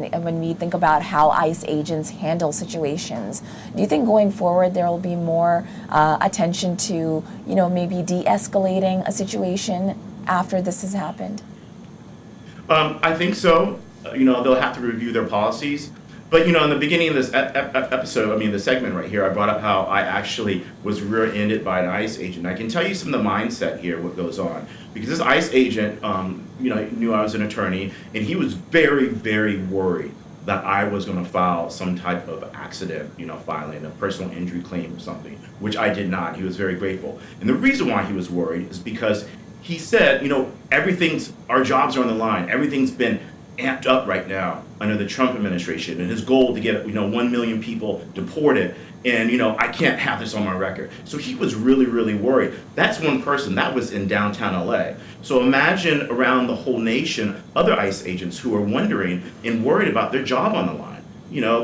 when we think about how ICE agents handle situations. Do you think going forward there will be more attention to, maybe de-escalating a situation after this has happened? I think so. They'll have to review their policies. But, in the beginning of this episode, the segment right here, I brought up how I actually was rear-ended by an ICE agent. I can tell you some of the mindset here, what goes on. Because this ICE agent, knew I was an attorney, and he was very, very worried that I was going to file some type of accident, filing a personal injury claim or something, which I did not. He was very grateful. And the reason why he was worried is because he said, our jobs are on the line. Everything's been amped up right now under the Trump administration, and his goal to get 1 million people deported, and I can't have this on my record. So he was really, really worried. That's one person that was in downtown LA. So imagine around the whole nation other ICE agents who are wondering and worried about their job on the line,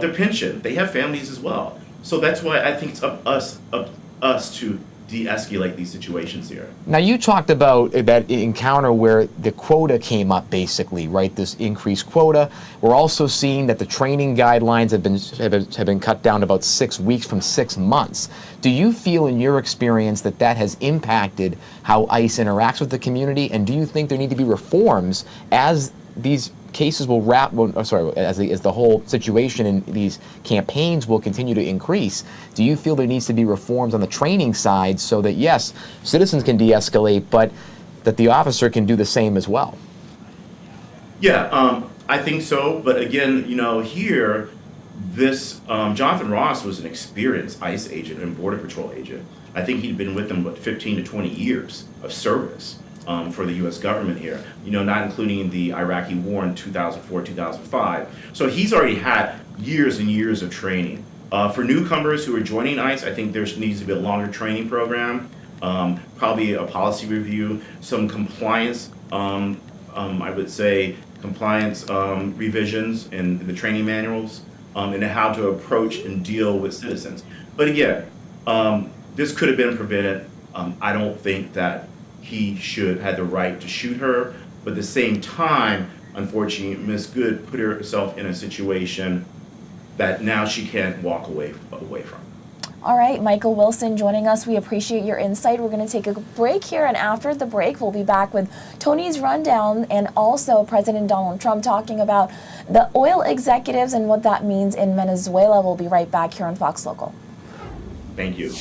their pension. They have families as well. So that's why I think it's up us to de-escalate these situations here. Now, you talked about that encounter where the quota came up, basically, right? This increased quota. We're also seeing that the training guidelines have been cut down to about 6 weeks from 6 months. Do you feel, in your experience, that has impacted how ICE interacts with the community? And do you think there need to be reforms as these cases will as the whole situation in these campaigns will continue to increase? Do you feel there needs to be reforms on the training side so that, yes, citizens can de-escalate, but that the officer can do the same as well? Yeah, I think so. But again, here, this Jonathan Ross was an experienced ICE agent and Border Patrol agent. I think he'd been with them, 15 to 20 years of service. For the U.S. government here, not including the Iraqi war in 2004, 2005. So he's already had years and years of training. For newcomers who are joining ICE, I think there needs to be a longer training program, probably a policy review, some compliance, I would say compliance revisions in the training manuals, and how to approach and deal with citizens. But again, this could have been prevented. I don't think that he should have the right to shoot her, but at the same time, unfortunately, Ms. Good put herself in a situation that now she can't walk away from. All right, Michael Wilson joining us. We appreciate your insight. We're going to take a break here, and after the break, we'll be back with Tony's rundown and also President Donald Trump talking about the oil executives and what that means in Venezuela. We'll be right back here on Fox Local. Thank you.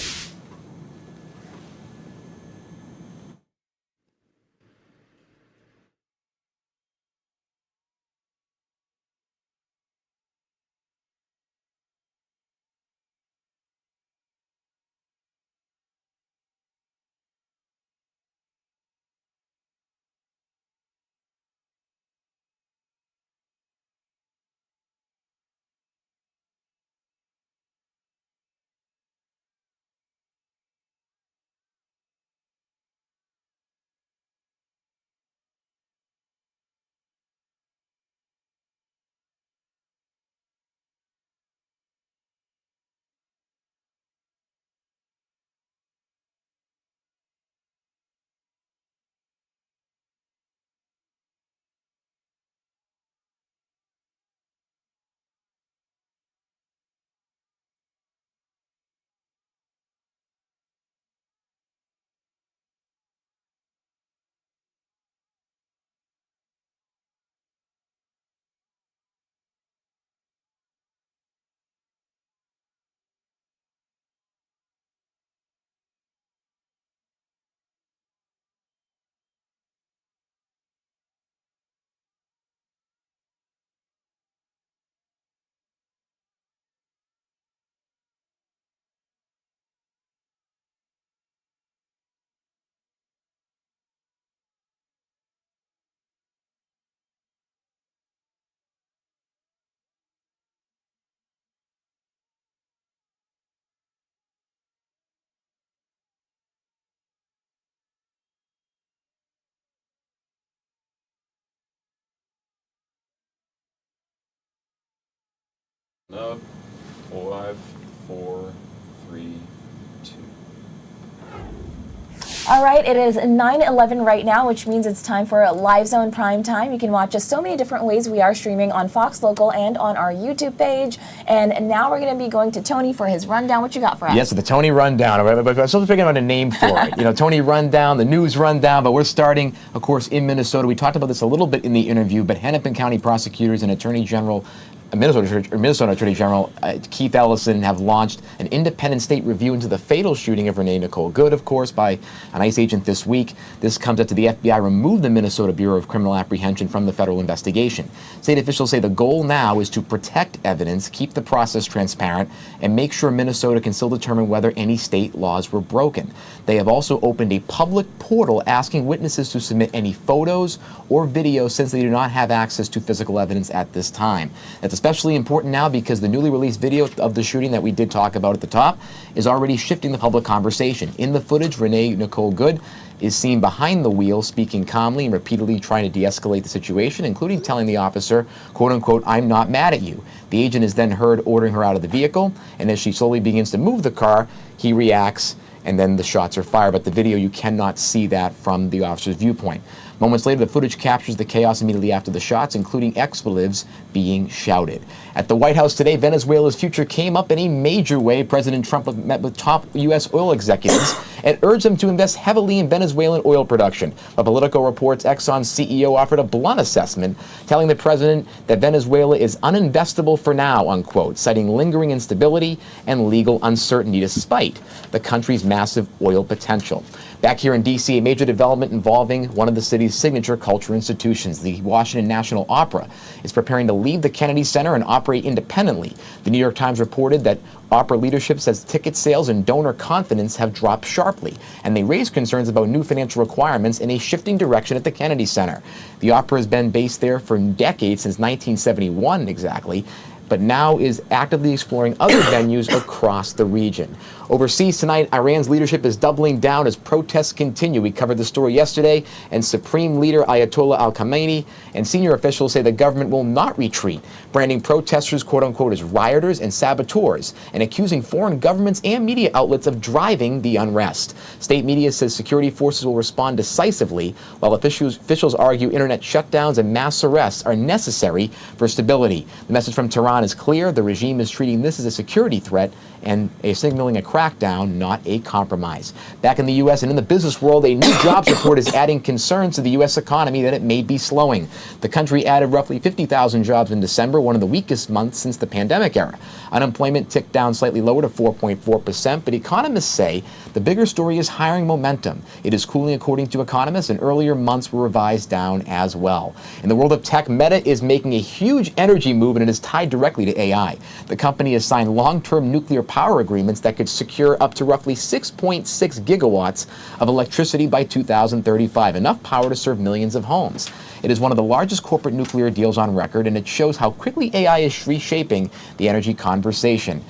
Up, 5, 4, 3, 2. All right, it is 9:11 right now, which means it's time for Live Zone Prime Time. You can watch us so many different ways. We are streaming on Fox Local and on our YouTube page. And now we're going to be going to Tony for his rundown. What you got for us? Yes, the Tony Rundown. I'm still figuring out a name for it. Tony Rundown, the News Rundown, but we're starting, of course, in Minnesota. We talked about this a little bit in the interview, but Hennepin County prosecutors and Minnesota Attorney General Keith Ellison have launched an independent state review into the fatal shooting of Renee Nicole Good, of course, by an ICE agent this week. This comes after the FBI removed the Minnesota Bureau of Criminal Apprehension from the federal investigation. State officials say the goal now is to protect evidence, keep the process transparent, and make sure Minnesota can still determine whether any state laws were broken. They have also opened a public portal asking witnesses to submit any photos or videos since they do not have access to physical evidence at this time. That's especially important now because the newly released video of the shooting that we did talk about at the top is already shifting the public conversation. In the footage, Renee Nicole Good is seen behind the wheel speaking calmly and repeatedly trying to de-escalate the situation, including telling the officer, quote unquote, "I'm not mad at you." The agent is then heard ordering her out of the vehicle, and as she slowly begins to move the car, he reacts and then the shots are fired. But the video, you cannot see that from the officer's viewpoint. Moments later, the footage captures the chaos immediately after the shots, including expletives being shouted. At the White House today, Venezuela's future came up in a major way. President Trump met with top U.S. oil executives and urged them to invest heavily in Venezuelan oil production. But Politico reports Exxon's CEO offered a blunt assessment, telling the president that Venezuela is uninvestable for now, unquote, citing lingering instability and legal uncertainty despite the country's massive oil potential. Back here in D.C., a major development involving one of the city's signature culture institutions, the Washington National Opera, is preparing to leave the Kennedy Center and operate independently. The New York Times reported that opera leadership says ticket sales and donor confidence have dropped sharply, and they raised concerns about new financial requirements in a shifting direction at the Kennedy Center. The opera has been based there for decades, since 1971 exactly, but now is actively exploring other venues across the region. Overseas tonight, Iran's leadership is doubling down as protests continue. We covered the story yesterday, and Supreme Leader Ayatollah al-Khamenei and senior officials say the government will not retreat, branding protesters, quote-unquote, as rioters and saboteurs, and accusing foreign governments and media outlets of driving the unrest. State media says security forces will respond decisively, while officials argue internet shutdowns and mass arrests are necessary for stability. The message from Tehran is clear. The regime is treating this as a security threat and signaling a crackdown, not a compromise. Back in the U.S. and in the business world, a new jobs report is adding concerns to the U.S. economy that it may be slowing. The country added roughly 50,000 jobs in December, one of the weakest months since the pandemic era. Unemployment ticked down slightly lower to 4.4%, but economists say the bigger story is hiring momentum. It is cooling according to economists, and earlier months were revised down as well. In the world of tech, Meta is making a huge energy move, and it is tied directly to AI. The company has signed long-term nuclear power agreements that could secure up to roughly 6.6 gigawatts of electricity by 2035, enough power to serve millions of homes. It is one of the largest corporate nuclear deals on record, and it shows how quickly AI is reshaping the energy conversation.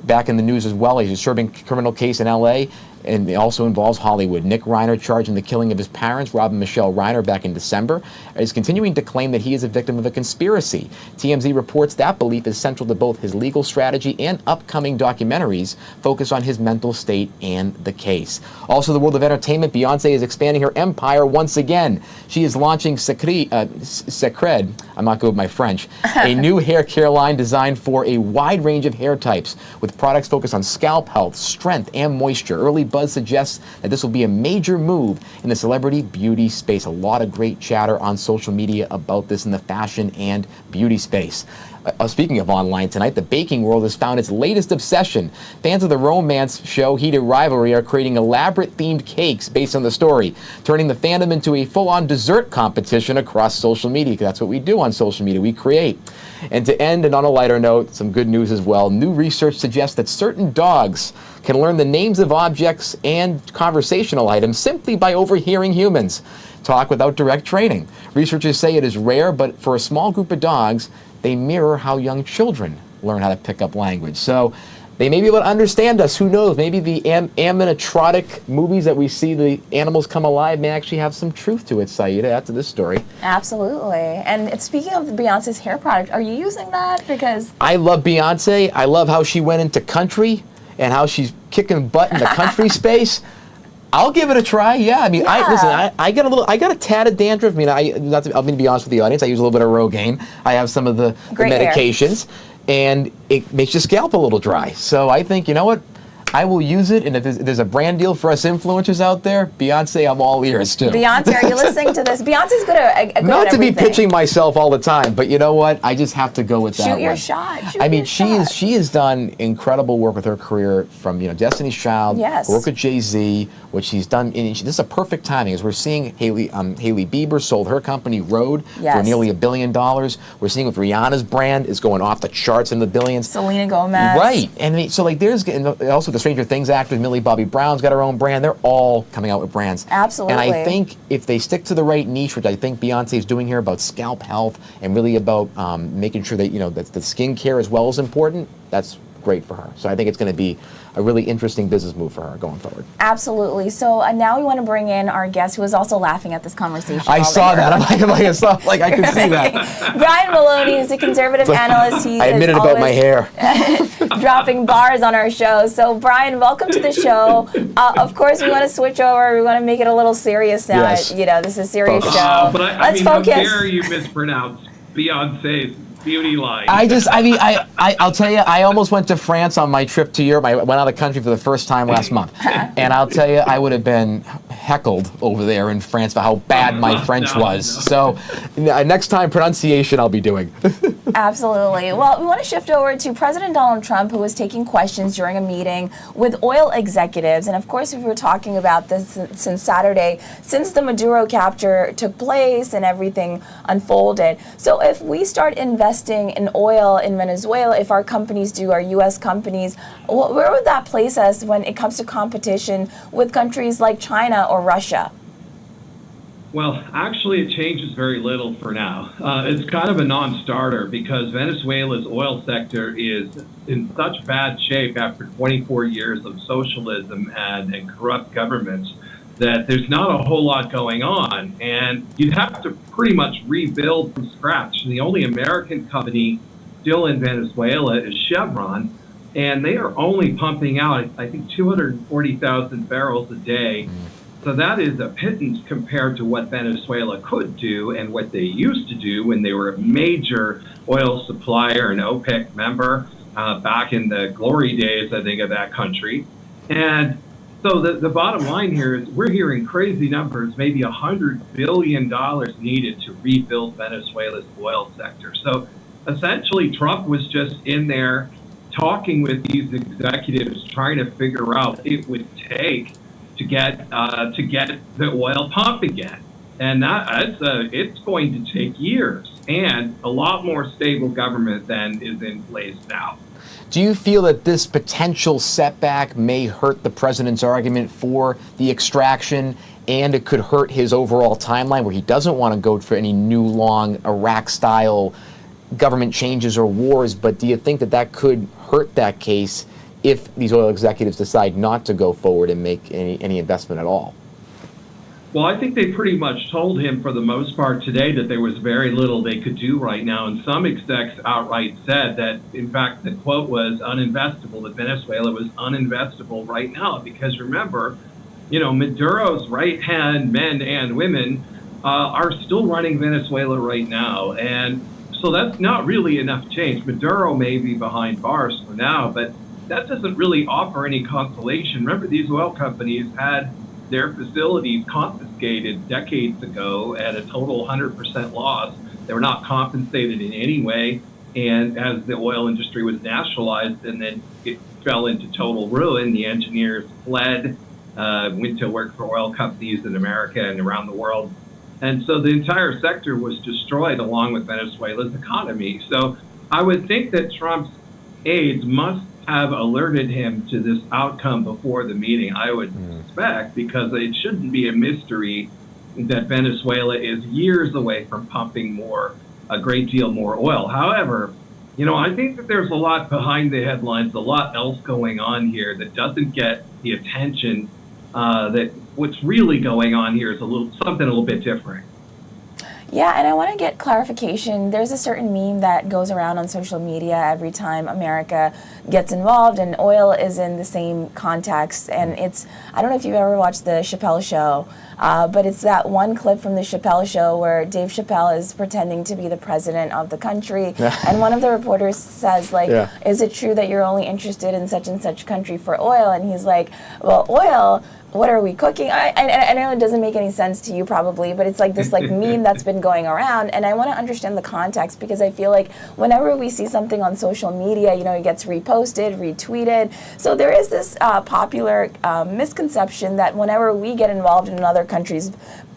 Back in the news as well, a disturbing criminal case in L.A., and it also involves Hollywood. Nick Reiner, charged in the killing of his parents, Rob and Michelle Reiner, back in December, is continuing to claim that he is a victim of a conspiracy. TMZ reports that belief is central to both his legal strategy and upcoming documentaries focused on his mental state and the case. Also, the world of entertainment, Beyonce is expanding her empire once again. She is launching Secret, I'm not good with my French, a new hair care line designed for a wide range of hair types, with products focused on scalp health, strength, and moisture. Early buzz suggests that this will be a major move in the celebrity beauty space. A lot of great chatter on social media about this in the fashion and beauty space. Speaking of online tonight, the baking world has found its latest obsession. Fans of the romance show Heated Rivalry are creating elaborate themed cakes based on the story, turning the fandom into a full-on dessert competition across social media. That's what we do on social media, we create. And to end, and on a lighter note, some good news as well. New research suggests that certain dogs can learn the names of objects and conversational items simply by overhearing humans talk without direct training. Researchers say it is rare, but for a small group of dogs, they mirror how young children learn how to pick up language. So they may be able to understand us. Who knows? Maybe the animatronic movies that we see the animals come alive may actually have some truth to it, Saida, after this story. Absolutely. And speaking of Beyonce's hair product, are you using that? Because I love Beyonce. I love how she went into country and how she's kicking butt in the country space. I'll give it a try. Yeah, I mean, Yeah. I got a tad of dandruff. I mean, I'm going to be honest with the audience. I use a little bit of Rogaine. I have some of the Great hair. medications, and it makes your scalp a little dry. So I think, you know what? I will use it, and if there's a brand deal for us influencers out there, Beyonce, I'm all ears too. Beyonce, are you listening to this? Beyonce's good at Not to be everything. pitching myself all the time, but you know what? I just have to go with that Shoot your one. shot. Shoot I mean, your she shot. has done incredible work with her career, from Destiny's Child, Yes. work with Jay-Z, what she's done. And this is a perfect timing, as we're seeing Hailey Bieber sold her company Rode for Yes. nearly $1 billion. We're seeing with Rihanna's brand is going off the charts in the billions. Selena Gomez. Right, and I mean, so like and also the Stranger Things actors, Millie Bobby Brown's got her own brand. They're all coming out with brands. Absolutely. And I think if they stick to the right niche, which I think Beyonce is doing here about scalp health and really about making sure that that the skincare as well is important, that's great for her. So I think it's going to be a really interesting business move for her going forward. Absolutely. So now we want to bring in our guest, who is also laughing at this conversation. I saw that. I could see that. Brian Maloney is a conservative analyst. He I admitted is about my hair. dropping bars on our show. So Brian, welcome to the show. Of course, we want to switch over. We want to make it a little serious now. Yes. This is a serious Focus. show. But I Let's mean, focus. how dare you mispronounce Beyonce's beauty line? I'll tell you, I almost went to France on my trip to Europe. I went out of the country for the first time last month. And I'll tell you, I would have been heckled over there in France for how bad my French was. So next time, pronunciation I'll be doing. Absolutely. Well, we want to shift over to President Donald Trump, who was taking questions during a meeting with oil executives. And of course, we were talking about this since Saturday, since the Maduro capture took place and everything unfolded. So if we start investing in oil in Venezuela, if our companies do, our U.S. companies, where would that place us when it comes to competition with countries like China or Russia? Well, actually, it changes very little for now. It's kind of a non-starter because Venezuela's oil sector is in such bad shape after 24 years of socialism and corrupt governments that there's not a whole lot going on. And you'd have to pretty much rebuild from scratch. The only American company still in Venezuela is Chevron, and they are only pumping out, I think, 240,000 barrels a day. So that is a pittance compared to what Venezuela could do and what they used to do when they were a major oil supplier and OPEC member back in the glory days, I think, of that country. And so the bottom line here is we're hearing crazy numbers, maybe $100 billion needed to rebuild Venezuela's oil sector. So essentially, Trump was just in there talking with these executives, trying to figure out what it would take to get the oil pump again, and it's going to take years and a lot more stable government than is in place now. Do you feel that this potential setback may hurt the president's argument for the extraction, and it could hurt his overall timeline where he doesn't want to go for any new long Iraq-style government changes or wars? But do you think that could hurt that case if these oil executives decide not to go forward and make any investment at all? Well, I think they pretty much told him for the most part today that there was very little they could do right now. And some execs outright said that, in fact, the quote was uninvestable, that Venezuela was uninvestable right now. Because remember, Maduro's right-hand men and women are still running Venezuela right now. And so that's not really enough change. Maduro may be behind bars for now, but that doesn't really offer any consolation. Remember, these oil companies had their facilities confiscated decades ago at a total 100% loss. They were not compensated in any way. And as the oil industry was nationalized and then it fell into total ruin, the engineers fled, went to work for oil companies in America and around the world. And so the entire sector was destroyed along with Venezuela's economy. So I would think that Trump's aides must have alerted him to this outcome before the meeting, I would suspect, because it shouldn't be a mystery that Venezuela is years away from pumping a great deal more oil. However, I think that there's a lot behind the headlines, a lot else going on here that doesn't get the attention that what's really going on here is something a little bit different. Yeah, and I want to get clarification. There's a certain meme that goes around on social media every time America gets involved, and oil is in the same context. And it's, I don't know if you've ever watched the Chappelle Show, but it's that one clip from the Chappelle Show where Dave Chappelle is pretending to be the president of the country. And one of the reporters says, like, is it true that you're only interested in such and such country for oil? And he's like, well, oil, what are we cooking? I know it doesn't make any sense to you probably, but it's like this like meme that's been going around, and I want to understand the context, because I feel like whenever we see something on social media, you know, it gets reposted, retweeted. So there is this popular misconception that whenever we get involved in another country's,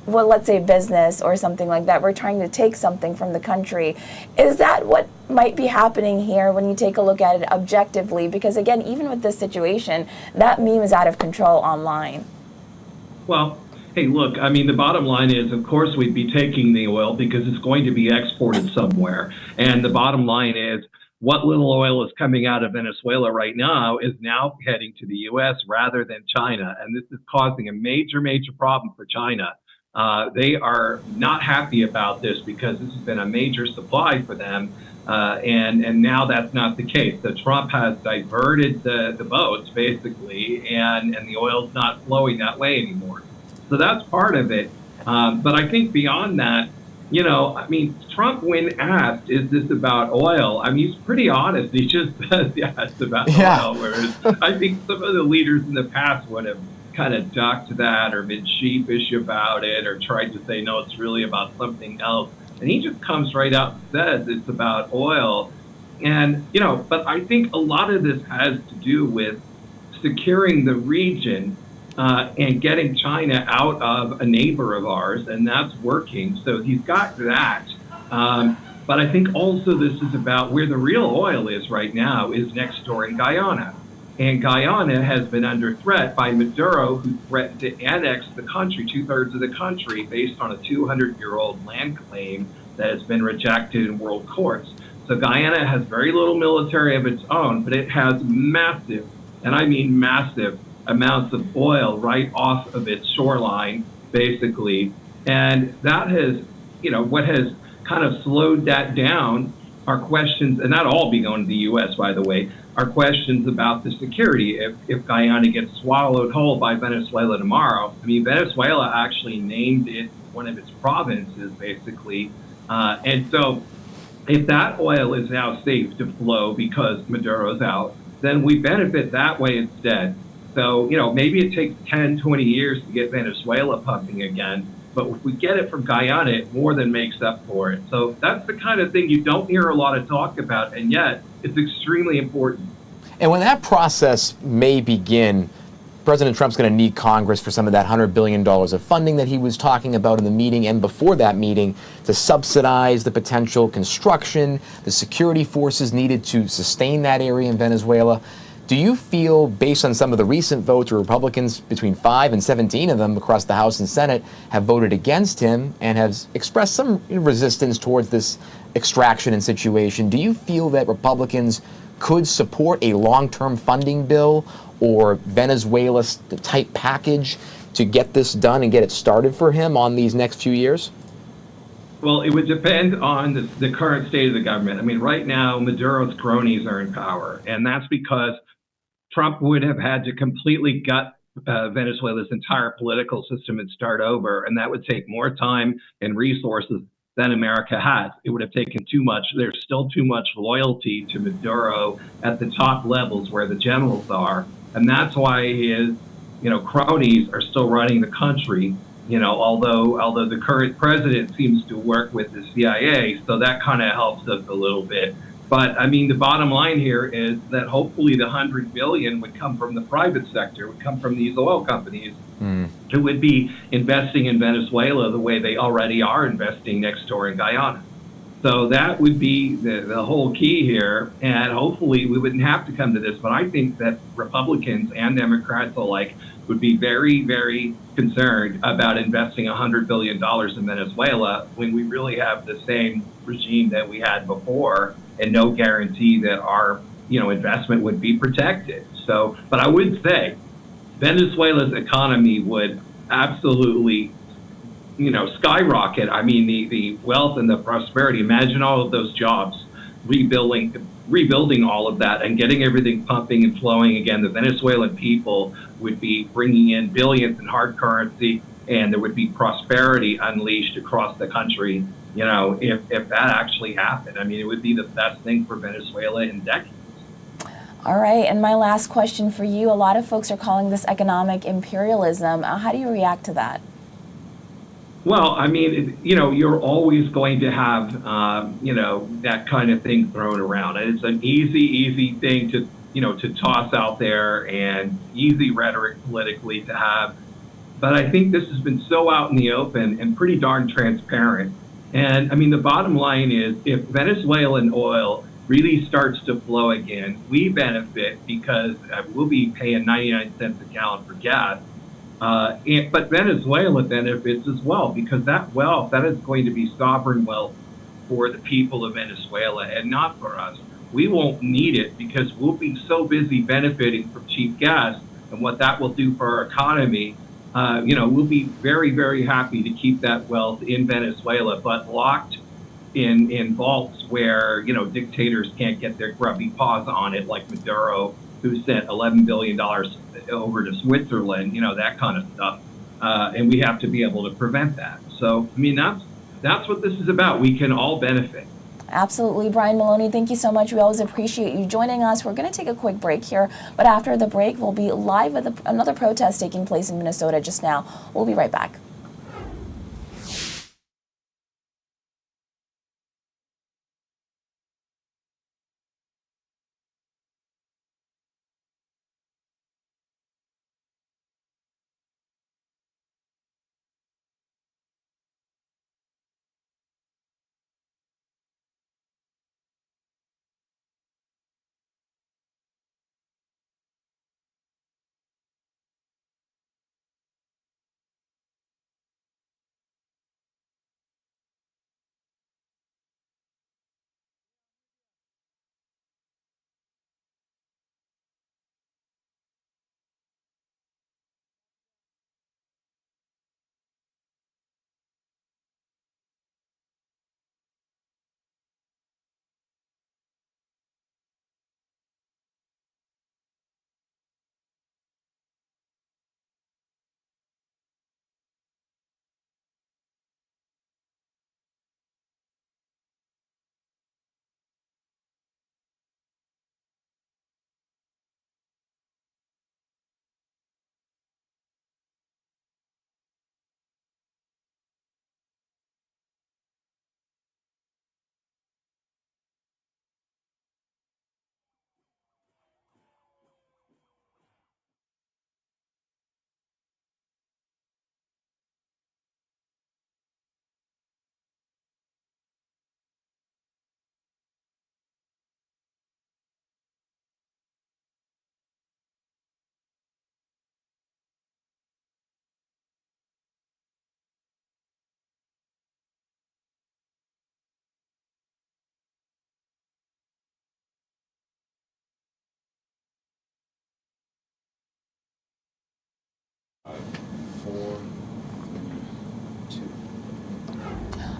well, let's say business or something like that, we're trying to take something from the country. Is that what might be happening here when you take a look at it objectively? Because again, even with this situation, that meme is out of control online. Well, hey, look, I mean, the bottom line is, of course, we'd be taking the oil because it's going to be exported somewhere. And the bottom line is, what little oil is coming out of Venezuela right now is now heading to the U.S. rather than China. And this is causing a major, major problem for China. They are not happy about this because this has been a major supply for them, and now that's not the case. So Trump has diverted the boats, basically, and the oil's not flowing that way anymore. So that's part of it. But I think beyond that, you know, I mean, Trump, when asked, is this about oil? I mean, he's pretty honest. He just says, yeah, it's about oil, whereas I think some of the leaders in the past would have kind of ducked that or been sheepish about it or tried to say, no, it's really about something else. And he just comes right out and says it's about oil. And, you know, but I think a lot of this has to do with securing the region and getting China out of a neighbor of ours, and that's working. So he's got that. But I think also this is about where the real oil is right now is next door in Guyana. And Guyana has been under threat by Maduro, who threatened to annex the country, 2/3 of the country, based on a 200-year-old land claim that has been rejected in world courts. So Guyana has very little military of its own, but it has massive, and I mean massive, amounts of oil right off of its shoreline, basically. And that has, you know, what has kind of slowed that down are questions, and that all be going to the U.S., by the way, are questions about the security. If Guyana gets swallowed whole by Venezuela tomorrow, I mean, Venezuela actually named it one of its provinces, basically. And so if that oil is now safe to flow because Maduro's out, then we benefit that way instead. So, you know, maybe it takes 10, 20 years to get Venezuela pumping again, but if we get it from Guyana, it more than makes up for it. So that's the kind of thing you don't hear a lot of talk about, and yet it's extremely important. And when that process may begin, President Trump's going to need Congress for some of that $100 billion of funding that he was talking about in the meeting and before that meeting to subsidize the potential construction, the security forces needed to sustain that area in Venezuela. Do you feel, based on some of the recent votes where Republicans, between 5 and 17 of them across the House and Senate, have voted against him and have expressed some resistance towards this extraction and situation, do you feel that Republicans could support a long-term funding bill or Venezuela-type package to get this done and get it started for him on these next few years? Well, it would depend on the current state of the government. I mean, right now, Maduro's cronies are in power, and that's because Trump would have had to completely gut Venezuela's entire political system and start over, and that would take more time and resources than America has. It would have taken too much. There's still too much loyalty to Maduro at the top levels where the generals are, and that's why his, you know, cronies are still running the country. You know, although the current president seems to work with the CIA, so that kind of helps us a little bit. But I mean, the bottom line here is that hopefully the $100 billion would come from the private sector, would come from these oil companies who would be investing in Venezuela the way they already are investing next door in Guyana. So that would be the whole key here, and hopefully we wouldn't have to come to this. But I think that Republicans and Democrats alike would be very, very concerned about investing $100 billion in Venezuela when we really have the same regime that we had before and no guarantee that our, you know, investment would be protected. So, but I would say Venezuela's economy would absolutely skyrocket. I mean, the wealth and the prosperity. Imagine all of those jobs, rebuilding all of that and getting everything pumping and flowing again. The Venezuelan people would be bringing in billions in hard currency, and there would be prosperity unleashed across the country. If that actually happened, I mean, it would be the best thing for Venezuela in decades. All right, and my last question for you. A lot of folks are calling this economic imperialism. How do you react to that? Well, I mean, you're always going to have, that kind of thing thrown around. And it's an easy thing to toss out there, and easy rhetoric politically to have. But I think this has been so out in the open and pretty darn transparent. And I mean, the bottom line is, if Venezuelan oil really starts to flow again, we benefit because we'll be paying 99 cents a gallon for gas. But Venezuela benefits as well, because that wealth, that is going to be sovereign wealth for the people of Venezuela and not for us. We won't need it because we'll be so busy benefiting from cheap gas and what that will do for our economy. We'll be very, very happy to keep that wealth in Venezuela, but locked in vaults where, dictators can't get their grubby paws on it, like Maduro, who sent $11 billion over to Switzerland, that kind of stuff. And we have to be able to prevent that. So, I mean, that's what this is about. We can all benefit. Absolutely. Brian Maloney, thank you so much. We always appreciate you joining us. We're going to take a quick break here, but after the break, we'll be live with another protest taking place in Minnesota just now. We'll be right back.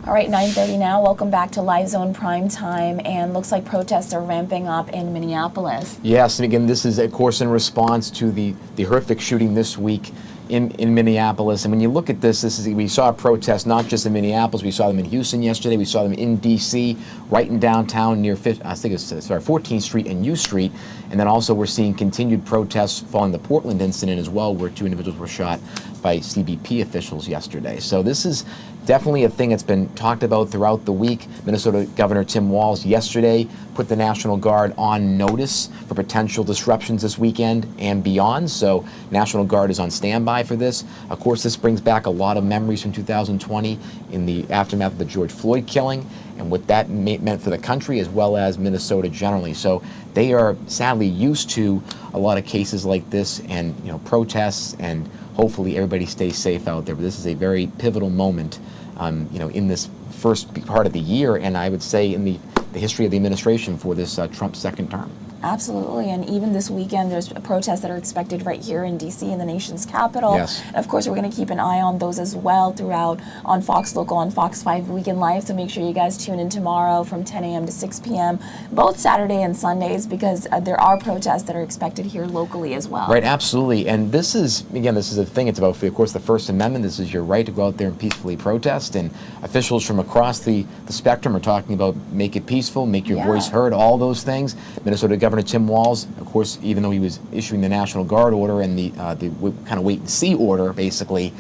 All right, 9:30 now. Welcome back to Live Zone Prime Time, and looks like protests are ramping up in Minneapolis. Yes, and again, this is, of course, in response to the horrific shooting this week in Minneapolis. And when you look at this, we saw protests not just in Minneapolis. We saw them in Houston yesterday. We saw them in D.C., right in downtown near 14th Street and U Street. And then also we're seeing continued protests following the Portland incident as well, where 2 individuals were shot by CBP officials yesterday. So this is definitely a thing that's been talked about throughout the week. Minnesota Governor Tim Walz yesterday put the National Guard on notice for potential disruptions this weekend and beyond. So National Guard is on standby for this. Of course, this brings back a lot of memories from 2020 in the aftermath of the George Floyd killing and what that meant for the country as well as Minnesota generally. So they are sadly used to a lot of cases like this and protests, and hopefully everybody stays safe out there. But this is a very pivotal moment in this first part of the year, and I would say in the the history of the administration for this Trump second term. Absolutely, and even this weekend, there's protests that are expected right here in D.C. in the nation's capital. Yes. And of course, we're going to keep an eye on those as well throughout on Fox Local, on Fox 5 Weekend Live. So make sure you guys tune in tomorrow from 10 a.m. to 6 p.m., both Saturday and Sundays, because there are protests that are expected here locally as well. Right, absolutely. And this is the thing. It's about, of course, the First Amendment. This is your right to go out there and peacefully protest. And officials from across the spectrum are talking about make it peaceful, make your voice heard, all those things. Minnesota Governor Tim Walz, of course, even though he was issuing the National Guard order and the kind of wait and see order, basically,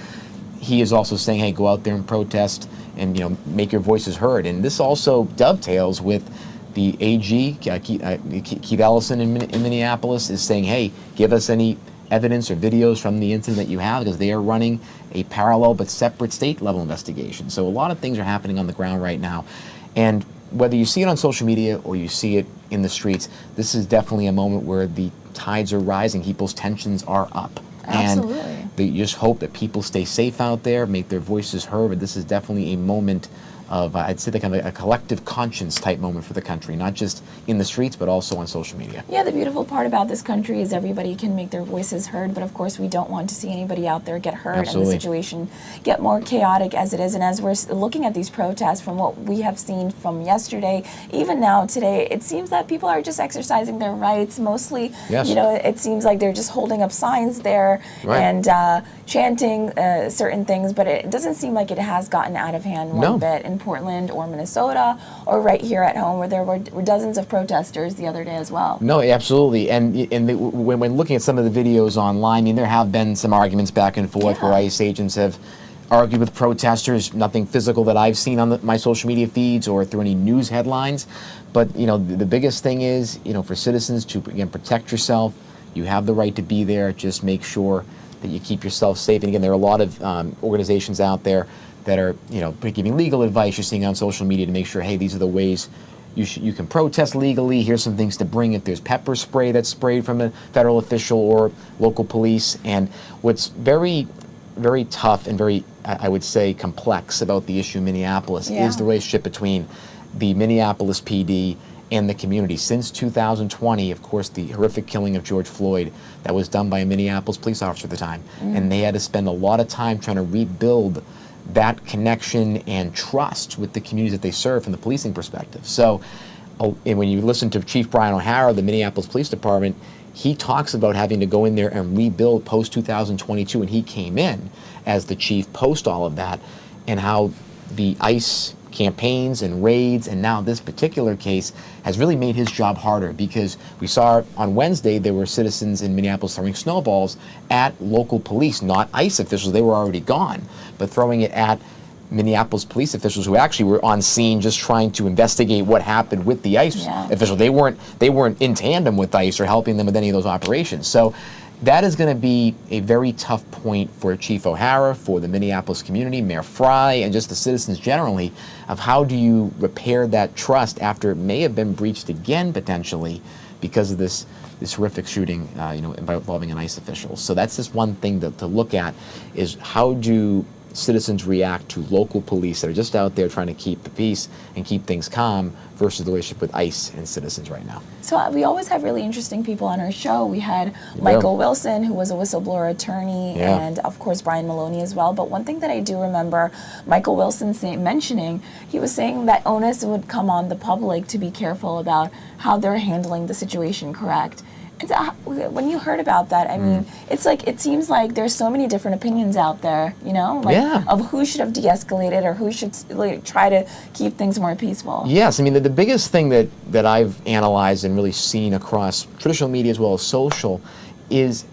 he is also saying, hey, go out there and protest and, make your voices heard. And this also dovetails with the AG, Keith Ellison in Minneapolis, is saying, hey, give us any evidence or videos from the incident that you have, because they are running a parallel but separate state level investigation. So a lot of things are happening on the ground right now. And whether you see it on social media or you see it in the streets, this is definitely a moment where the tides are rising, people's tensions are up. Absolutely. And you just hope that people stay safe out there, make their voices heard, but this is definitely a moment of, I'd say, kind of a collective conscience type moment for the country, not just in the streets, but also on social media. Yeah, the beautiful part about this country is everybody can make their voices heard, but of course we don't want to see anybody out there get hurt Absolutely. and the situation get more chaotic as it is. And as we're looking at these protests, from what we have seen from yesterday, even now today, it seems that people are just exercising their rights. Mostly, Yes. It seems like they're just holding up signs there Right. and chanting certain things, but it doesn't seem like it has gotten out of hand one bit in Portland or Minnesota or right here at home, where there were dozens of protesters the other day as well. No, absolutely. And when looking at some of the videos online, I mean, there have been some arguments back and forth where ICE agents have argued with protesters. Nothing physical that I've seen on my social media feeds or through any news headlines. But, the biggest thing is, for citizens to, again, protect yourself. You have the right to be there. Just make sure that you keep yourself safe. And again, there are a lot of organizations out there that are, giving legal advice you're seeing on social media to make sure, hey, these are the ways you can protest legally. Here's some things to bring if there's pepper spray that's sprayed from a federal official or local police. And what's very, very tough and very, I would say, complex about the issue in Minneapolis is the relationship between the Minneapolis PD and the community. Since 2020, of course, the horrific killing of George Floyd that was done by a Minneapolis police officer at the time. And they had to spend a lot of time trying to rebuild that connection and trust with the communities that they serve from the policing perspective. So and when you listen to Chief Brian O'Hara, the Minneapolis Police Department, he talks about having to go in there and rebuild post-2022, and he came in as the chief post all of that, and how the ICE campaigns and raids, and now this particular case has really made his job harder, because we saw on Wednesday there were citizens in Minneapolis throwing snowballs at local police, not ICE officials. They were already gone, but throwing it at Minneapolis police officials who actually were on scene just trying to investigate what happened with the ICE officials. They weren't in tandem with ICE or helping them with any of those operations. So that is going to be a very tough point for Chief O'Hara, for the Minneapolis community, Mayor Fry, and just the citizens generally, of how do you repair that trust after it may have been breached again, potentially, because of this horrific shooting involving an ICE official. So that's just one thing to look at, is how do citizens react to local police that are just out there trying to keep the peace and keep things calm versus the relationship with ICE and citizens right now. So we always have really interesting people on our show. We had Michael Wilson, who was a whistleblower attorney, and of course Brian Maloney as well. But one thing that I do remember Michael Wilson mentioning, he was saying that onus would come on the public to be careful about how they're handling the situation, correct? And when you heard about that, I mean, it's like, it seems like there's so many different opinions out there, of who should have de-escalated or who should try to keep things more peaceful. Yes, I mean, the biggest thing that I've analyzed and really seen across traditional media as well as social is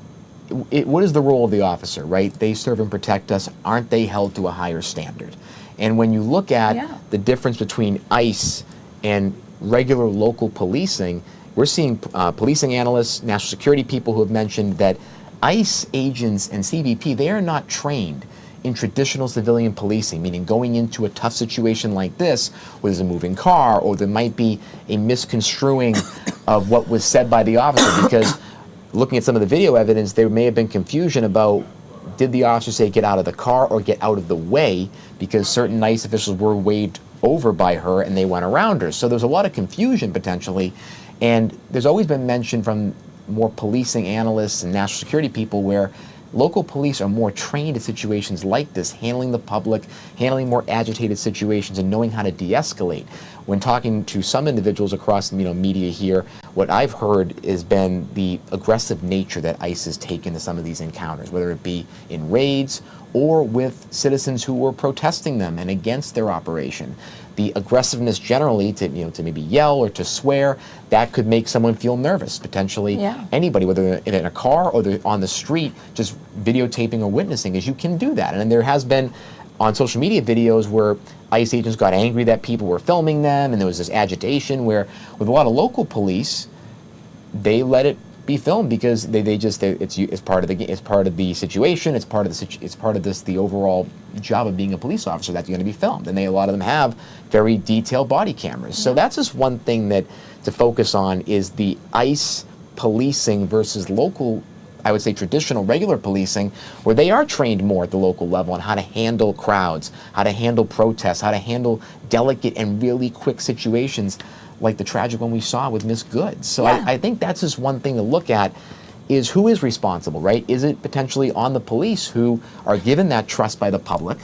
what is the role of the officer, right? They serve and protect us. Aren't they held to a higher standard? And when you look at the difference between ICE and regular local policing, we're seeing policing analysts, national security people who have mentioned that ICE agents and CBP, they are not trained in traditional civilian policing, meaning going into a tough situation like this, where there's a moving car, or there might be a misconstruing of what was said by the officer, because looking at some of the video evidence, there may have been confusion about, did the officer say get out of the car or get out of the way, because certain ICE officials were waved over by her and they went around her. So there's a lot of confusion potentially. And there's always been mention from more policing analysts and national security people where local police are more trained in situations like this, handling the public, handling more agitated situations, and knowing how to de-escalate. When talking to some individuals across media here, what I've heard has been the aggressive nature that ICE has taken to some of these encounters, whether it be in raids or with citizens who were protesting them and against their operation. The aggressiveness generally to maybe yell or to swear, that could make someone feel nervous. Potentially anybody, whether they're in a car or they're on the street, just videotaping or witnessing, as you can do that. And there has been on social media videos where ICE agents got angry that people were filming them, and there was this agitation where with a lot of local police, they let it be filmed because it's part of the situation. It's part of the overall job of being a police officer that's going to be filmed, and a lot of them have very detailed body cameras. So that's just one thing that to focus on is the ICE policing versus local, I would say traditional regular policing, where they are trained more at the local level on how to handle crowds, how to handle protests, how to handle delicate and really quick situations like the tragic one we saw with Miss Goods. So I think that's just one thing to look at, is who is responsible, right? Is it potentially on the police who are given that trust by the public?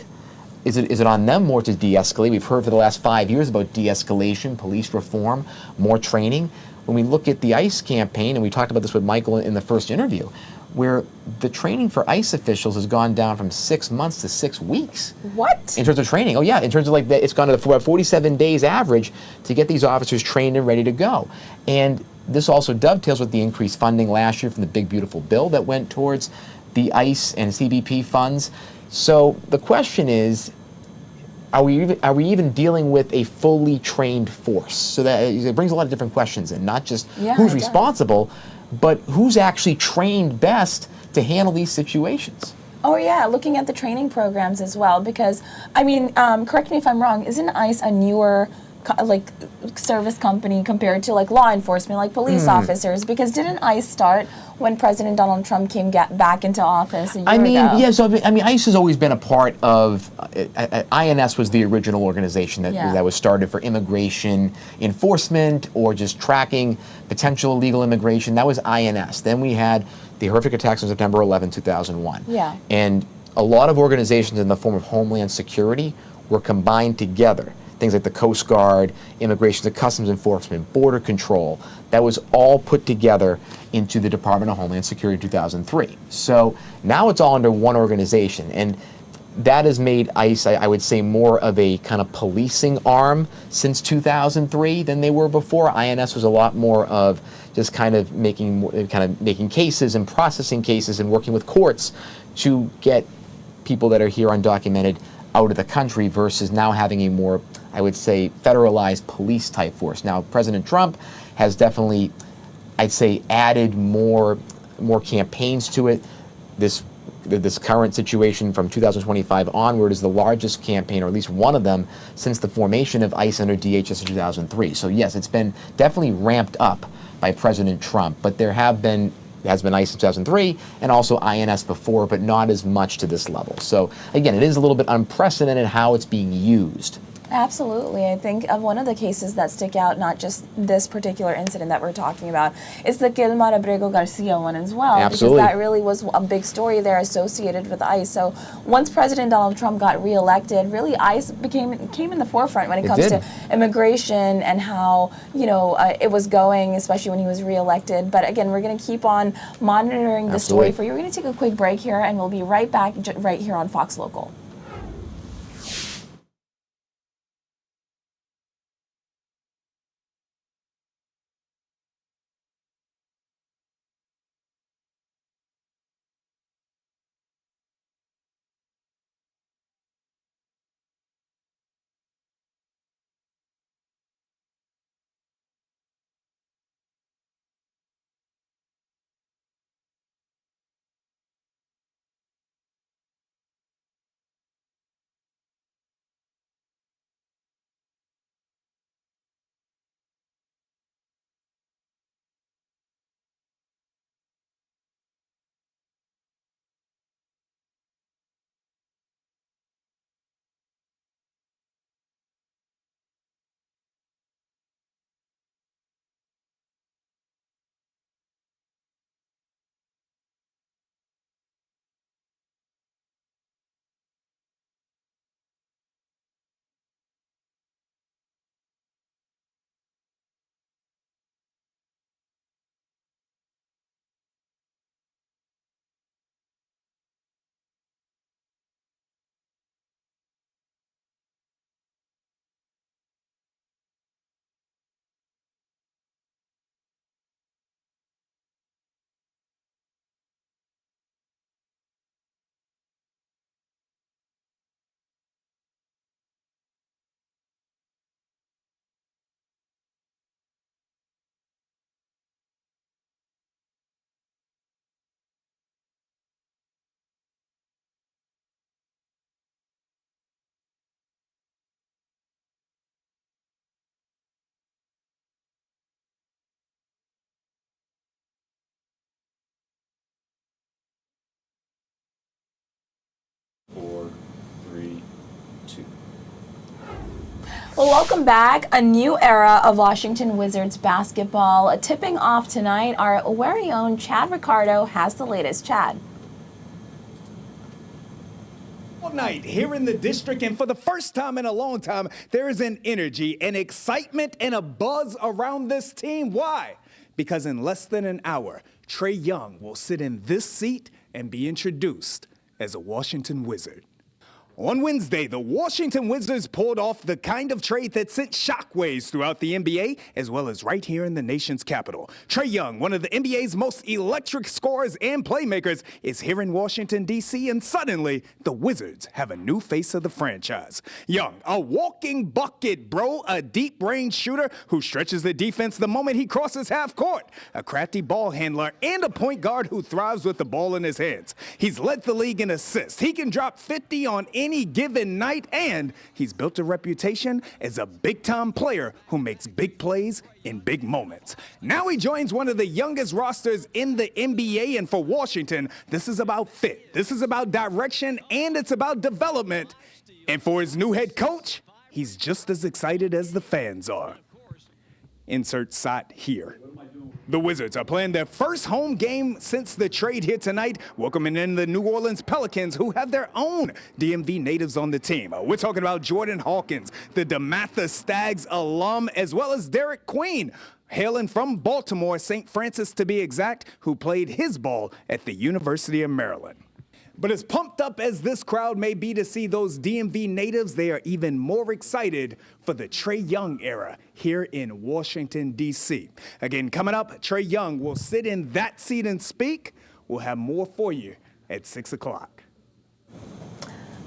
Is it on them more to de-escalate? We've heard for the last 5 years about de-escalation, police reform, more training. When we look at the ICE campaign, and we talked about this with Michael in the first interview, where the training for ICE officials has gone down from 6 months to 6 weeks. What? In terms of training. Oh yeah, in terms of it's gone to about 47 days average to get these officers trained and ready to go. And this also dovetails with the increased funding last year from the Big Beautiful Bill that went towards the ICE and CBP funds. So the question is, are we even dealing with a fully trained force? So that it brings a lot of different questions in, not just who's responsible, but who's actually trained best to handle these situations. Oh yeah, looking at the training programs as well, because correct me if I'm wrong, isn't ICE a newer service company compared to law enforcement, like police officers? Because didn't ICE start when President Donald Trump came back into office a year ago? Yeah, so ICE has always been a part of, INS was the original organization that was started for immigration enforcement or just tracking potential illegal immigration. That was INS. Then we had the horrific attacks on September 11, 2001. Yeah. And a lot of organizations in the form of Homeland Security were combined together. Things like the Coast Guard, Immigration and Customs Enforcement, Border Control, that was all put together into the Department of Homeland Security in 2003. So now it's all under one organization, and that has made ICE, I would say, more of a kind of policing arm since 2003 than they were before. INS was a lot more of just kind of making cases and processing cases and working with courts to get people that are here undocumented out of the country, versus now having a more, I would say, federalized police type force. Now, President Trump has definitely, I'd say, added more campaigns to it. This current situation from 2025 onward is the largest campaign, or at least one of them, since the formation of ICE under DHS in 2003. So yes, it's been definitely ramped up by President Trump, but there has been ICE in 2003 and also INS before, but not as much to this level. So again, it is a little bit unprecedented how it's being used. Absolutely. I think of one of the cases that stick out, not just this particular incident that we're talking about, is the Gilmar Abrego Garcia one as well. Absolutely. Because that really was a big story there associated with ICE. So once President Donald Trump got reelected, really ICE came in the forefront when it comes to immigration and how it was going, especially when he was reelected. But again, we're going to keep on monitoring the story for you. We're going to take a quick break here, and we'll be right back right here on Fox Local. Well, welcome back. A new era of Washington Wizards basketball. Tipping off tonight, our very own Chad Ricardo has the latest. Chad. All night here in the district, and for the first time in a long time, there is an energy, an excitement, and a buzz around this team. Why? Because in less than an hour, Trae Young will sit in this seat and be introduced as a Washington Wizard. On Wednesday, the Washington Wizards pulled off the kind of trade that sent shockwaves throughout the NBA, as well as right here in the nation's capital. Trae Young, one of the NBA's most electric scorers and playmakers, is here in Washington, D.C., and suddenly, the Wizards have a new face of the franchise. Young, a walking bucket, bro, a deep-range shooter who stretches the defense the moment he crosses half court, a crafty ball handler, and a point guard who thrives with the ball in his hands. He's led the league in assists. He can drop 50 on any given night, and he's built a reputation as a big-time player who makes big plays in big moments. Now he joins one of the youngest rosters in the NBA, and for Washington, this is about fit, this is about direction, and it's about development. And for his new head coach, he's just as excited as the fans are. Insert site here. The Wizards are playing their first home game since the trade here tonight, welcoming in the New Orleans Pelicans, who have their own DMV natives on the team. We're talking about Jordan Hawkins, the DeMatha Stags alum, as well as Derek Queen, hailing from Baltimore, St. Francis to be exact, who played his ball at the University of Maryland. But as pumped up as this crowd may be to see those DMV natives, they are even more excited for the Trae Young era here in Washington, D.C. Again, coming up, Trae Young will sit in that seat and speak. We'll have more for you at 6 o'clock.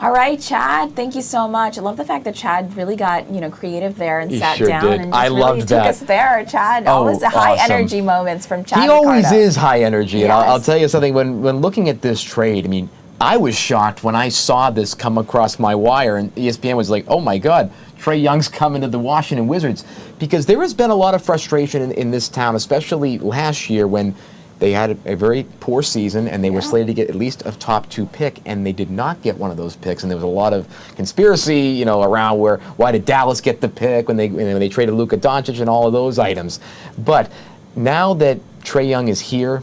All right, Chad, thank you so much. I love the fact that Chad really got, creative there and sat sure down did. and I just really loved took that. us there, Chad. Always the high energy moments from Chad He always Ricardo. is high energy, and I'll Yes. tell you something. When looking at this trade, I mean, I was shocked when I saw this come across my wire, and ESPN was like, "Oh my God, Trae Young's coming to the Washington Wizards," because there has been a lot of frustration in this town, especially last year when they had a very poor season and they were slated to get at least a top 2 pick, and they did not get one of those picks. And there was a lot of conspiracy, around why did Dallas get the pick when they traded Luka Doncic and all of those items. But now that Trae Young is here,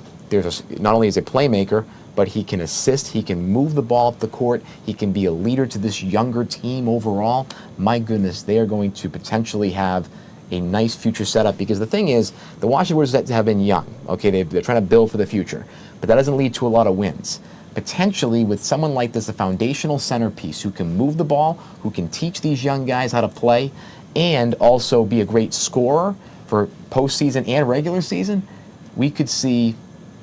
not only is he a playmaker, but he can assist, he can move the ball up the court, he can be a leader to this younger team overall. My goodness, they are going to potentially have a nice future setup, because the thing is, the Washington Wizards have been young. Okay, they're trying to build for the future, but that doesn't lead to a lot of wins. Potentially, with someone like this, a foundational centerpiece who can move the ball, who can teach these young guys how to play, and also be a great scorer for postseason and regular season, we could see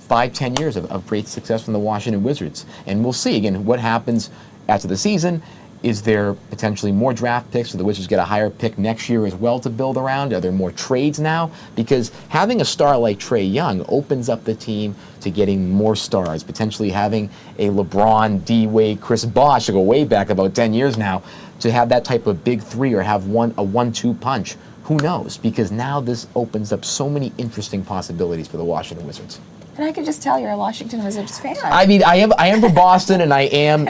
5-10 years of great success from the Washington Wizards. And we'll see, again, what happens after the season. Is there potentially more draft picks, so the Wizards get a higher pick next year as well to build around? Are there more trades now? Because having a star like Trae Young opens up the team to getting more stars, potentially having a LeBron, D-Wade, Chris Bosh, to go way back about 10 years now, to have that type of big three or have a 1-2 punch. Who knows? Because now this opens up so many interesting possibilities for the Washington Wizards. And I can just tell you're a Washington Wizards fan. I mean, I am from Boston, and I am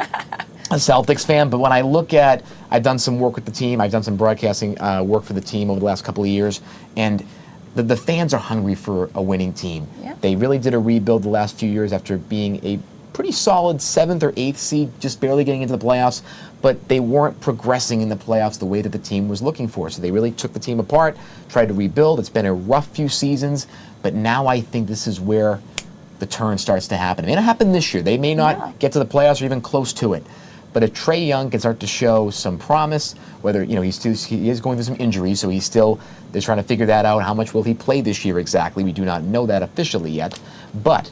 a Celtics fan, but when I look at, I've done some work with the team, I've done some broadcasting work for the team over the last couple of years, and the fans are hungry for a winning team. Yeah. They really did a rebuild the last few years after being a pretty solid 7th or 8th seed, just barely getting into the playoffs, but they weren't progressing in the playoffs the way that the team was looking for. So they really took the team apart, tried to rebuild. It's been a rough few seasons, but now I think this is where the turn starts to happen. It may not happen this year. They may not get to the playoffs or even close to it. But if Trae Young can start to show some promise, whether, he is going through some injuries, so they're trying to figure that out. How much will he play this year exactly? We do not know that officially yet. But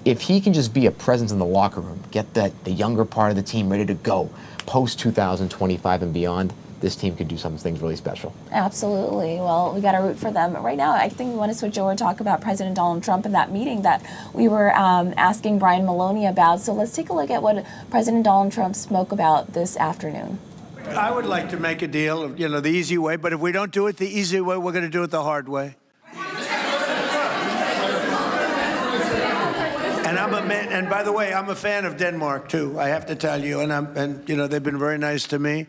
if he can just be a presence in the locker room, get the younger part of the team ready to go, post 2025 and beyond, this team could do some things really special. Absolutely. Well, we got to root for them. Right now, I think we want to switch over and talk about President Donald Trump and that meeting that we were asking Brian Maloney about. So let's take a look at what President Donald Trump spoke about this afternoon. I would like to make a deal, the easy way, but if we don't do it the easy way, we're going to do it the hard way. And by the way, I'm a fan of Denmark too. I have to tell you, and they've been very nice to me.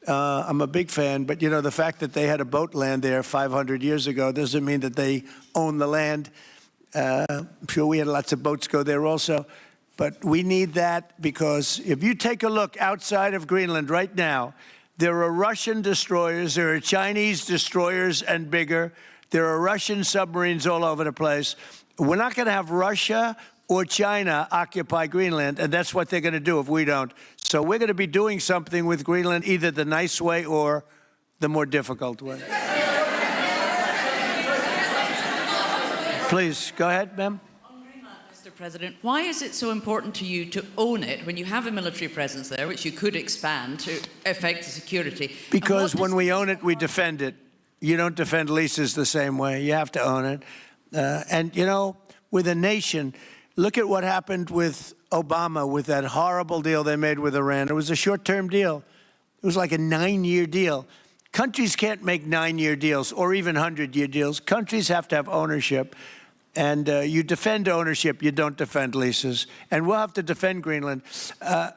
I'm a big fan, but you know, the fact that they had a boat land there 500 years ago doesn't mean that they own the land. I'm sure we had lots of boats go there also, but we need that because if you take a look outside of Greenland right now, there are Russian destroyers, there are Chinese destroyers and bigger, there are Russian submarines all over the place. We're not going to have Russia or China occupy Greenland, and that's what they're going to do if we don't. So we're going to be doing something with Greenland, either the nice way or the more difficult way. Please, go ahead, ma'am. Mr. President, why is it so important to you to own it when you have a military presence there, which you could expand to affect the security? Because when we own it, we defend it. You don't defend leases the same way. You have to own it. And, you know, with a nation, look at what happened with Obama, with that horrible deal they made with Iran. It was a short-term deal. It was like a 9-year deal. Countries can't make 9-year deals or even 100-year deals. Countries have to have ownership. And you defend ownership, you don't defend leases. And we'll have to defend Greenland.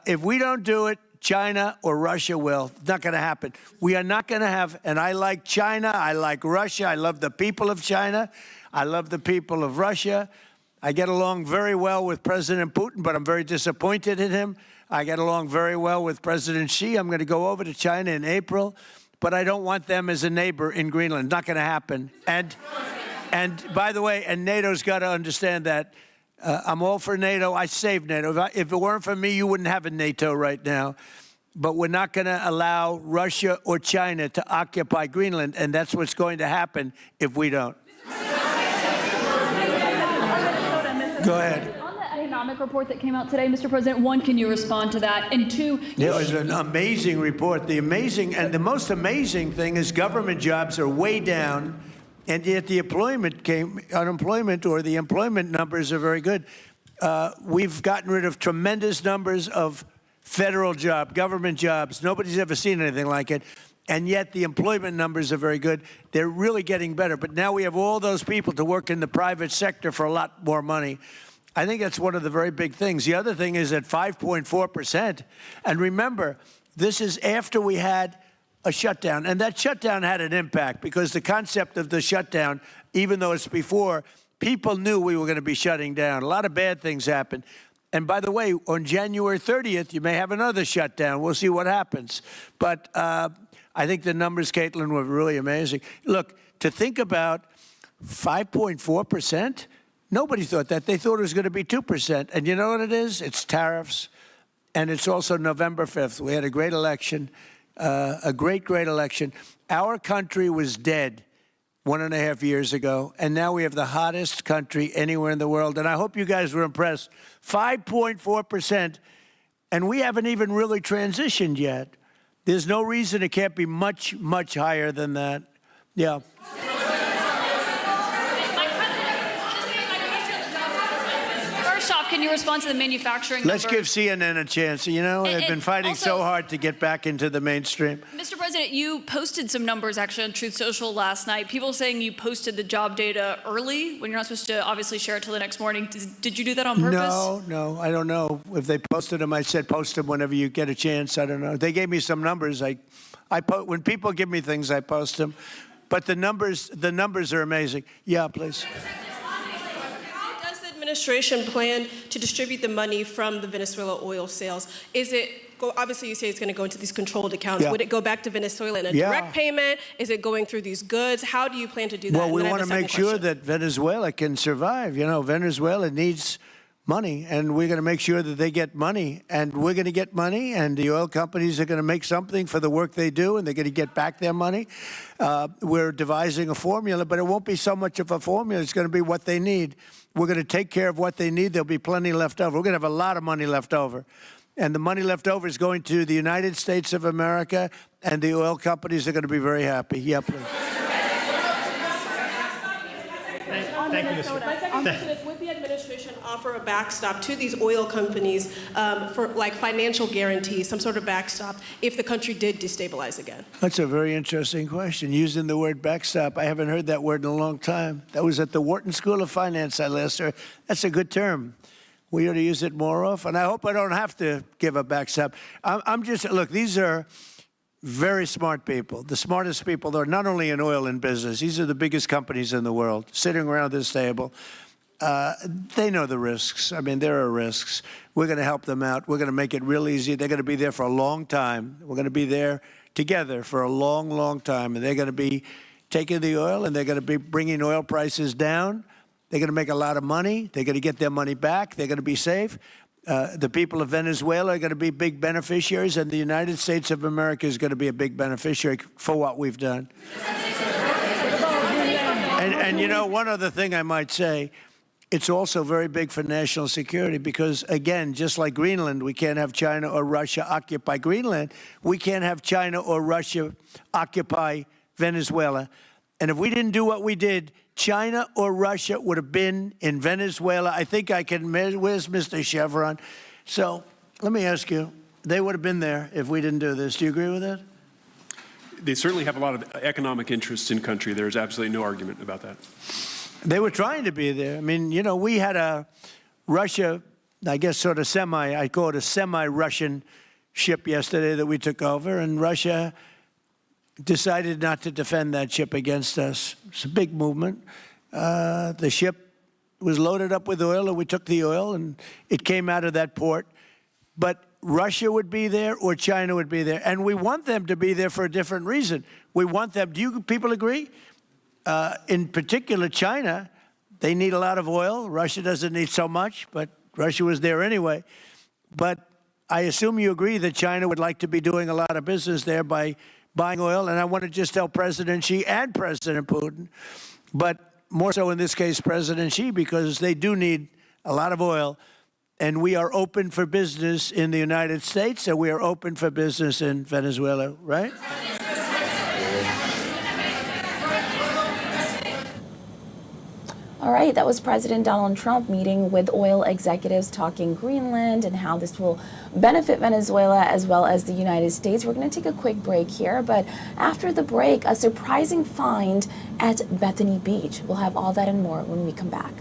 If we don't do it, China or Russia will. It's not going to happen. We are not going to have, and I like China, I like Russia, I love the people of China, I love the people of Russia. I get along very well with President Putin, but I'm very disappointed in him. I get along very well with President Xi. I'm going to go over to China in April, but I don't want them as a neighbor in Greenland. Not going to happen. And by the way, and NATO's got to understand that. I'm all for NATO. I saved NATO. If it weren't for me, you wouldn't have a NATO right now. But we're not going to allow Russia or China to occupy Greenland, and that's what's going to happen if we don't. Go ahead. On the economic report that came out today, Mr. President, one, can you respond to that? And two, it was an amazing report. The most amazing thing is government jobs are way down. And yet the unemployment or the employment numbers are very good. We've gotten rid of tremendous numbers of federal government jobs. Nobody's ever seen anything like it. And yet the employment numbers are very good. They're really getting better. But now we have all those people to work in the private sector for a lot more money. I think that's one of the very big things. The other thing is at 5.4%. And remember, this is after we had a shutdown. And that shutdown had an impact because the concept of the shutdown, even though it's before, people knew we were going to be shutting down. A lot of bad things happened. And by the way, on January 30th, you may have another shutdown. We'll see what happens. But I think the numbers, Caitlin, were really amazing. Look, to think about 5.4%, nobody thought that. They thought it was going to be 2%. And you know what it is? It's tariffs. And it's also November 5th. We had a great election. A great election. Our country was dead 1.5 years ago, and now we have the hottest country anywhere in the world. And I hope you guys were impressed. 5.4%, and we haven't even really transitioned yet. There's no reason it can't be much, much higher than that. Yeah. can you respond to the manufacturing Let's number? give CNN a chance. You know, they've been fighting so hard to get back into the mainstream. Mr. President, you posted some numbers actually on Truth Social last night. People saying you posted the job data early when you're not supposed to obviously share it till the next morning. Did you do that on purpose? No, I don't know. If they posted them, I said post them whenever you get a chance. I don't know. They gave me some numbers. When people give me things, I post them. But the numbers are amazing. Yeah, please. How does the administration plan to distribute the money from the Venezuela oil sales? Is it, obviously you say it's going to go into these controlled accounts. Yeah. Would it go back to Venezuela in a direct payment? Is it going through these goods? How do you plan to do that? Well, we want to make sure that Venezuela can survive. You know, Venezuela needs money, and we're going to make sure that they get money, and we're going to get money, and the oil companies are going to make something for the work they do, and they're going to get back their money. We're devising a formula, but it won't be so much of a formula. It's going to be what they need. We're going to take care of what they need. There'll be plenty left over. We're going to have a lot of money left over. And the money left over is going to the United States of America, and the oil companies are going to be very happy. Yeah, please. Thank you, Mr. Would the administration offer a backstop to these oil companies for like financial guarantees, some sort of backstop, if the country did destabilize again? That's a very interesting question. Using the word backstop, I haven't heard that word in a long time. That was at the Wharton School of Finance I last heard. That's a good term. We ought to use it more often. I hope I don't have to give a backstop. I'm just, look, these are very smart people, the smartest people that are not only in oil and business. These are the biggest companies in the world sitting around this table. They know the risks. I mean, there are risks. We're going to help them out. We're going to make it real easy. They're going to be there for a long time. We're going to be there together for a long, long time. And they're going to be taking the oil, and they're going to be bringing oil prices down. They're going to make a lot of money. They're going to get their money back. They're going to be safe. The people of Venezuela are going to be big beneficiaries, and the United States of America is going to be a big beneficiary for what we've done. And you know, one other thing I might say, it's also very big for national security because, again, just like Greenland, we can't have China or Russia occupy Greenland. We can't have China or Russia occupy Venezuela. And if we didn't do what we did, China or Russia would have been in Venezuela. I think I can, where's Mr. Chevron? So let me ask you, they would have been there if we didn't do this. Do you agree with that? They certainly have a lot of economic interests in country. There's absolutely no argument about that. They were trying to be there. I mean, you know, we had a Russia, I guess sort of I call it a semi-Russian ship yesterday that we took over, and Russia decided not to defend that ship against us. It's a big movement. The ship was loaded up with oil, and we took the oil, and it came out of that port. But Russia would be there or China would be there, and we want them to be there for a different reason. We want them, do you people agree? In particular, China, they need a lot of oil. Russia doesn't need so much, but Russia was there anyway. But I assume you agree that China would like to be doing a lot of business there by buying oil. And I want to just tell President Xi and President Putin, but more so in this case, President Xi, because they do need a lot of oil. And we are open for business in the United States, and we are open for business in Venezuela, right? All right, that was President Donald Trump meeting with oil executives talking Greenland and how this will benefit Venezuela as well as the United States. We're going to take a quick break here, but after the break, a surprising find at Bethany Beach. We'll have all that and more when we come back.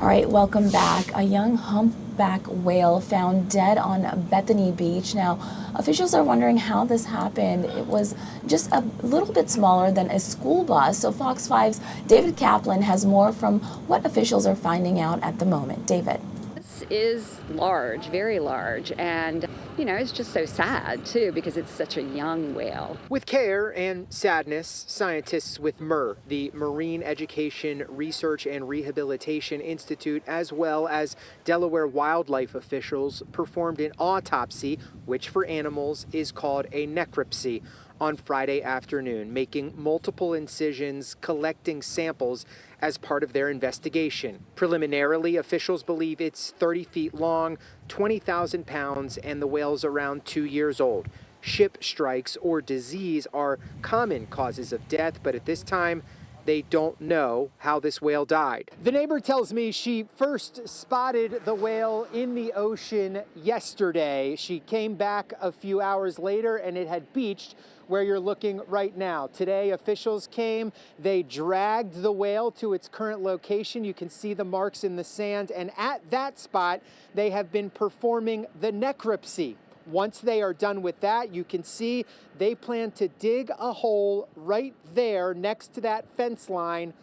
All right, welcome back. A young humpback whale found dead on Bethany Beach. Now, officials are wondering how this happened. It was just a little bit smaller than a school bus. So Fox 5's David Kaplan has more from what officials are finding out at the moment. David. This is large, very large, and you know, it's just so sad too because it's such a young whale. With care and sadness, scientists with MUR, the Marine Education Research and Rehabilitation Institute, as well as Delaware wildlife officials, performed an autopsy, which for animals is called a necropsy, on Friday afternoon, making multiple incisions, collecting samples as part of their investigation. Preliminarily, officials believe it's 30 feet long, 20,000 pounds, and the whale's around 2 years old. Ship strikes or disease are common causes of death, but at this time, they don't know how this whale died. The neighbor tells me she first spotted the whale in the ocean yesterday. She came back a few hours later and it had beached where you're looking right now. Today, officials came, they dragged the whale to its current location. You can see the marks in the sand, and at that spot, they have been performing the necropsy. Once they are done with that, you can see they plan to dig a hole right there next to that fence line,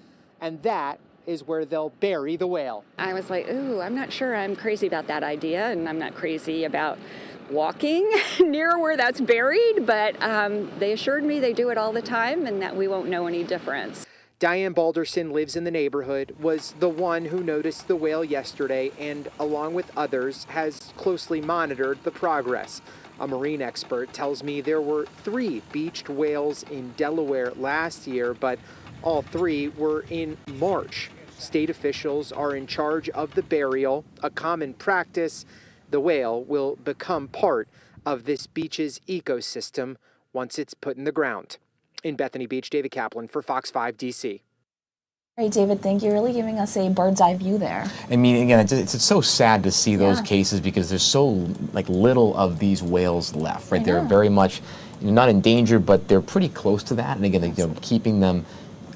and that is where they'll bury the whale. I was like, ooh, I'm not sure I'm crazy about that idea, and I'm not crazy about walking near where that's buried, but they assured me they do it all the time and that we won't know any difference. Diane Balderson lives in the neighborhood, was the one who noticed the whale yesterday, and along with others has closely monitored the progress. A marine expert tells me there were 3 beached whales in Delaware last year, but all 3 were in March. State officials are in charge of the burial, a common practice. The whale will become part of this beach's ecosystem once it's put in the ground. In Bethany Beach, David Kaplan for Fox 5 DC. All right, David, thank you. Really giving us a bird's eye view there. I mean, again, it's so sad to see those cases because there's so little of these whales left, right? They're very much not endangered, but they're pretty close to that. And again, keeping them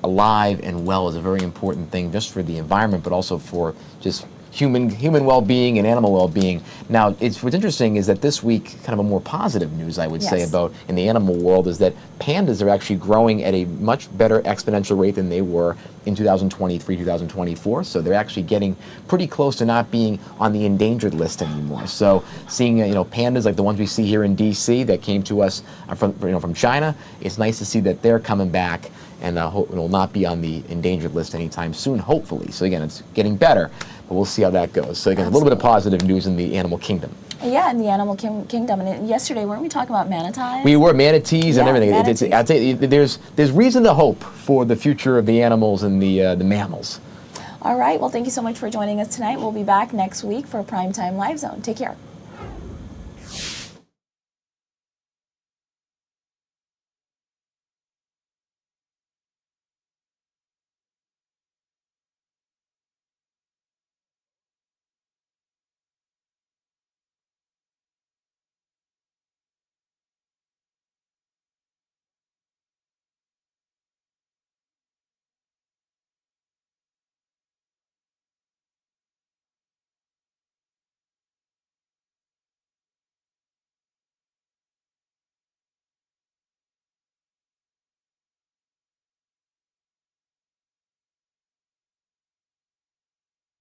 alive and well is a very important thing just for the environment, but also for just human well-being and animal well-being. Now, what's interesting is that this week, kind of a more positive news, I would say, about in the animal world is that pandas are actually growing at a much better exponential rate than they were in 2023, 2024. So they're actually getting pretty close to not being on the endangered list anymore. So seeing pandas like the ones we see here in DC that came to us from China, it's nice to see that they're coming back and will not be on the endangered list anytime soon, hopefully. So again, it's getting better, but we'll see how that goes. So again, a little bit of positive news in the animal kingdom. Yeah, in the animal kingdom. And yesterday, weren't we talking about manatees? We were, manatees and everything. Manatees. I'd say there's reason to hope for the future of the animals and the mammals. All right, well, thank you so much for joining us tonight. We'll be back next week for Primetime Live Zone. Take care.